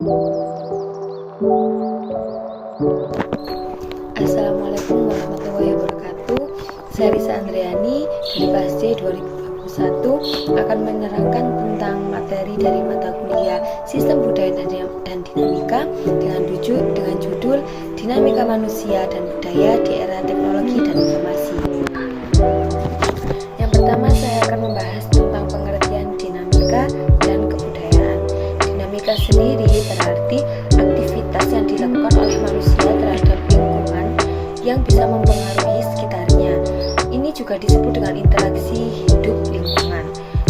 Assalamualaikum warahmatullahi wabarakatuh. Saya Risa Andriani dari kelas C 2021 akan menerangkan tentang materi dari mata kuliah Sistem Budaya dan Dinamika dengan judul Dinamika Manusia dan Budaya di Era Teknologi dan Informasi. Yang pertama, saya akan membahas tentang pengertian dinamika dan kebudayaan. Dinamika sendiri berarti aktivitas yang dilakukan oleh manusia terhadap lingkungan yang bisa mempengaruhi sekitarnya. Ini juga disebut dengan interaksi hidup lingkungan.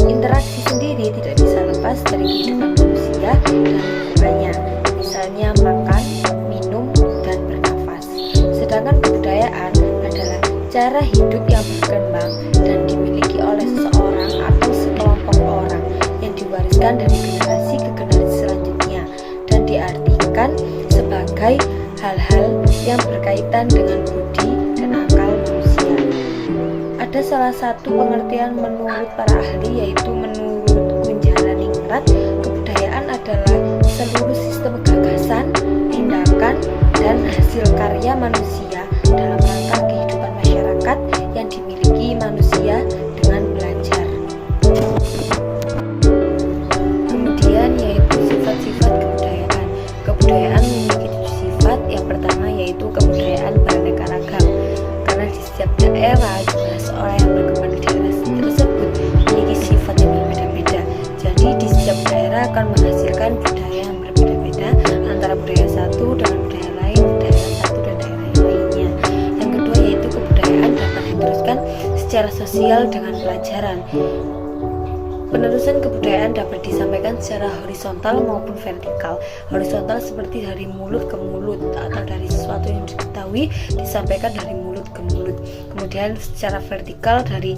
Interaksi sendiri tidak bisa lepas dari kehidupan manusia dan lingkungannya, misalnya makan, minum, dan bernafas. Sedangkan kebudayaan adalah cara hidup yang berkembang dan dimiliki oleh seseorang atau sekelompok orang yang diwariskan dari generasi ke generasi selanjutnya dan diartikan sebagai hal-hal yang berkaitan dengan budi dan akal manusia. Ada salah satu pengertian menurut para ahli, yaitu menurut Gunjala Ningrat, kebudayaan adalah seluruh sistem gagasan, tindakan, dan hasil karya manusia dalam rangka kehidupan masyarakat yang dimiliki manusia dengan belajar. Kemudian yaitu sifat-sifat kebudayaan. Kebudayaan memiliki tujuh sifat. Yang pertama yaitu kebudayaan beraneka ragam. Karena di setiap daerah juga seorang yang berkembang di daerah tersebut memiliki sifat yang berbeda-beda. Jadi di setiap daerah akan menghasilkan budaya yang berbeda-beda antara budaya satu dengan budaya lain, daerah satu dan daerah yang lainnya. Yang kedua yaitu kebudayaan dapat diteruskan secara sosial dengan pelajaran. Penerusan kebudayaan dapat disampaikan secara horizontal maupun vertikal. Horizontal seperti dari mulut ke mulut, atau dari sesuatu yang diketahui disampaikan dari mulut ke mulut. Kemudian secara vertikal dari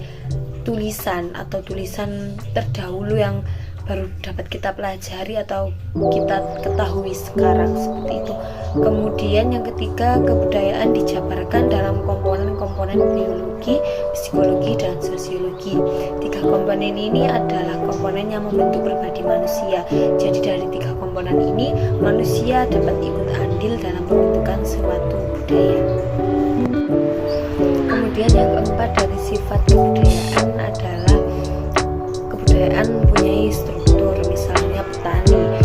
tulisan atau tulisan terdahulu yang baru dapat kita pelajari atau kita ketahui sekarang, seperti itu. Kemudian yang ketiga, kebudayaan dijabarkan dalam komponen-komponen biologi, psikologi, dan sosiologi. Tiga komponen ini adalah komponen yang membentuk pribadi manusia. Jadi dari tiga komponen ini, manusia dapat ikut andil dalam pembentukan suatu budaya. Kemudian yang keempat dari sifat kebudayaan adalah kebudayaan mempunyai struktur, misalnya petani.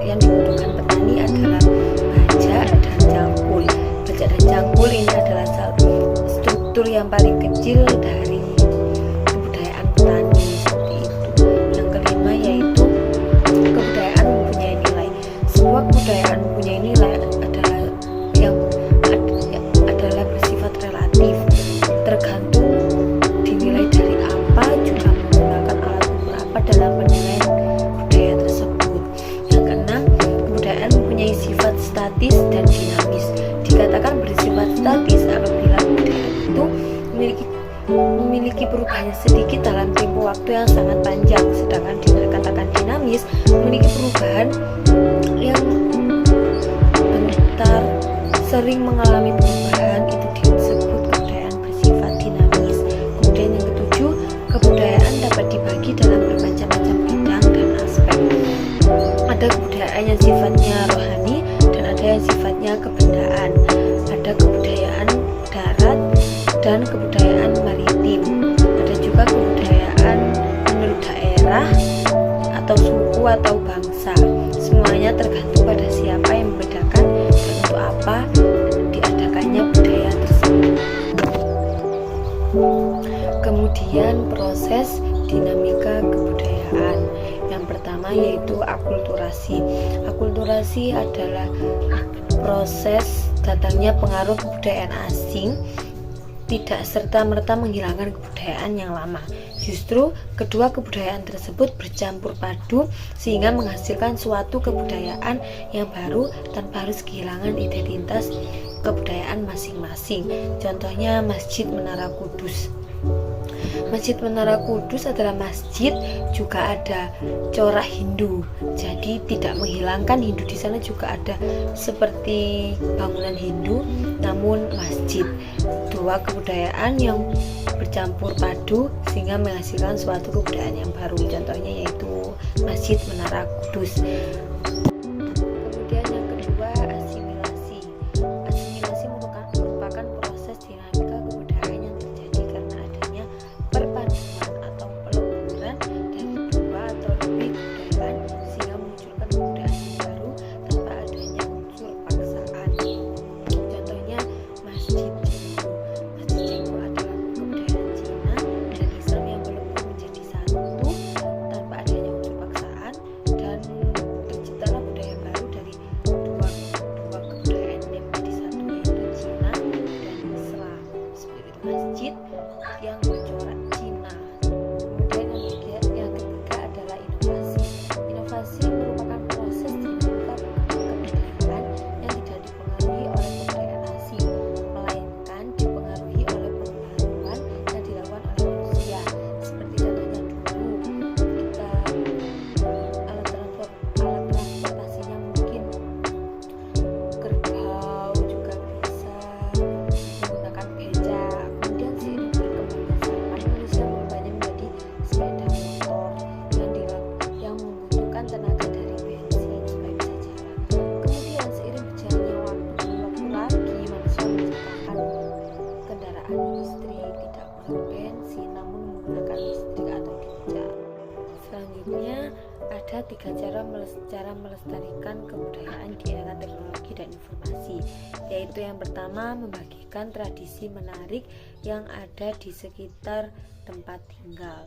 Yang dibutuhkan petani adalah baja dan cangkul. Baja dan cangkul ini adalah struktur yang paling kecil dari kebudayaan petani, seperti itu. Yang kelima yaitu kebudayaan mempunyai nilai. Semua kebudayaan mempunyai nilai adalah bersifat relatif, tergantung dinilai dari apa, juga menggunakan alat ukur apa dalam penilaian budaya tersebut. Yang keenam, kebudayaan mempunyai sifat statis dan dinamis. Dikatakan bersifat statis apabila budaya itu memiliki perubahan sedikit dalam tempo waktu yang sangat panjang, sedangkan dikatakan dinamis memiliki perubahan yang bentar, sering mengalami perubahan, itu disebut kebudayaan bersifat dinamis. Kemudian yang ketujuh, kebudayaan dapat dibagi dalam bermacam-macam bidang dan aspek. Ada kebudayaan yang sifatnya rohani dan ada yang sifatnya kebendaan. Ada kebudayaan darat dan kebudayaan maritim. Ada juga kebudayaan menurut daerah atau suku atau bangsa. Semuanya tergantung pada siapa yang membedakan dan untuk apa diadakannya budaya tersebut. Kemudian proses dinamika kebudayaan. Yang pertama yaitu akulturasi. Akulturasi adalah proses datangnya pengaruh kebudayaan asing, tidak serta-merta menghilangkan kebudayaan yang lama. Justru kedua kebudayaan tersebut bercampur padu sehingga menghasilkan suatu kebudayaan yang baru tanpa harus kehilangan identitas kebudayaan masing-masing. Contohnya Masjid Menara Kudus. Masjid Menara Kudus adalah masjid, juga ada corak Hindu. Jadi tidak menghilangkan Hindu, di sana juga ada seperti bangunan Hindu namun masjid. Dua kebudayaan yang bercampur padu sehingga menghasilkan suatu kebudayaan yang baru. Contohnya yaitu Masjid Menara Kudus. meningkatkan kebudayaan di era teknologi dan informasi, yaitu yang pertama, membagikan tradisi menarik yang ada di sekitar tempat tinggal.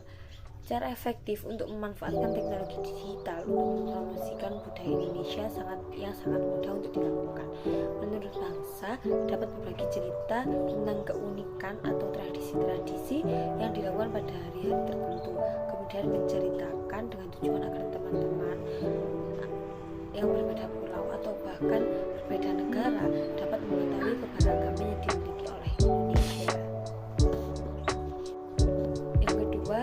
Cara efektif untuk memanfaatkan teknologi digital untuk mempromosikan budaya Indonesia sangat mudah untuk dilakukan. Menurut bangsa, dapat berbagi cerita tentang keunikan atau tradisi-tradisi yang dilakukan pada hari-hari tertentu, kemudian menceritakan dengan tujuan agar teman-teman yang berbeda pulau atau bahkan berbeda negara dapat mengetahui keberagaman yang dimiliki oleh Indonesia. Yang kedua,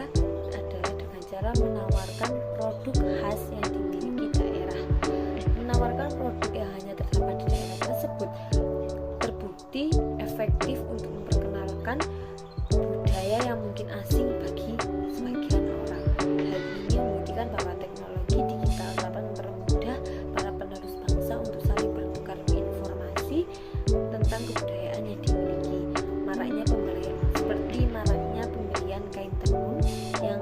cara menawarkan produk khas yang dimiliki daerah. Menawarkan produk yang hanya terdapat di daerah tersebut terbukti efektif untuk memperkenalkan budaya yang mungkin asing bagi sebagian orang. Hal ini membuktikan bahwa teknologi digital dapat mempermudah para penerus bangsa untuk saling bertukar informasi tentang kebudayaan yang dimiliki. Maraknya pembelian kain tenun yang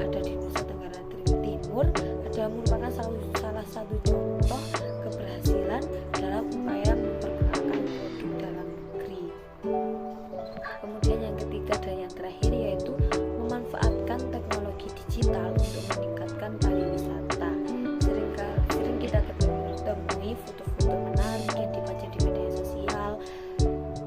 ada di Nusa Tenggara Timur adalah merupakan salah satu contoh keberhasilan dalam upaya memperkenalkan produk dalam negeri. Kemudian yang ketiga dan yang terakhir yaitu memanfaatkan teknologi digital untuk meningkatkan pariwisata. Sering kita temui foto-foto menarik yang dipajang di media sosial,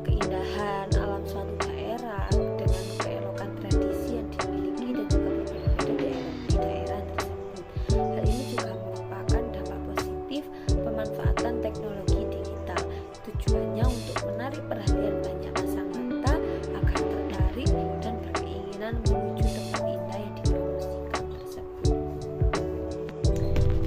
keindahan alam suatu daerah dengan keelokan tradisi yang dimiliki dan juga berbeda-beda di daerah tersebut. Hal ini juga merupakan dampak positif pemanfaatan teknologi digital. Tujuannya untuk menarik perhatian banyak pasang mata agar tertarik dan berkeinginan menuju tempat indah yang dipromosikan tersebut.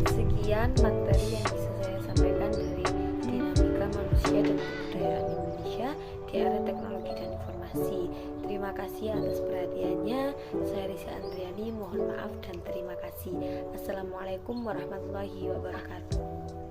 Sekian materi yang bisa saya sampaikan dari dinamika manusia dan kebudayaan Indonesia di era teknologi dan informasi. Terima kasih atas perhatiannya. Saya Risa Andriani, mohon maaf dan terima kasih. Assalamualaikum warahmatullahi wabarakatuh.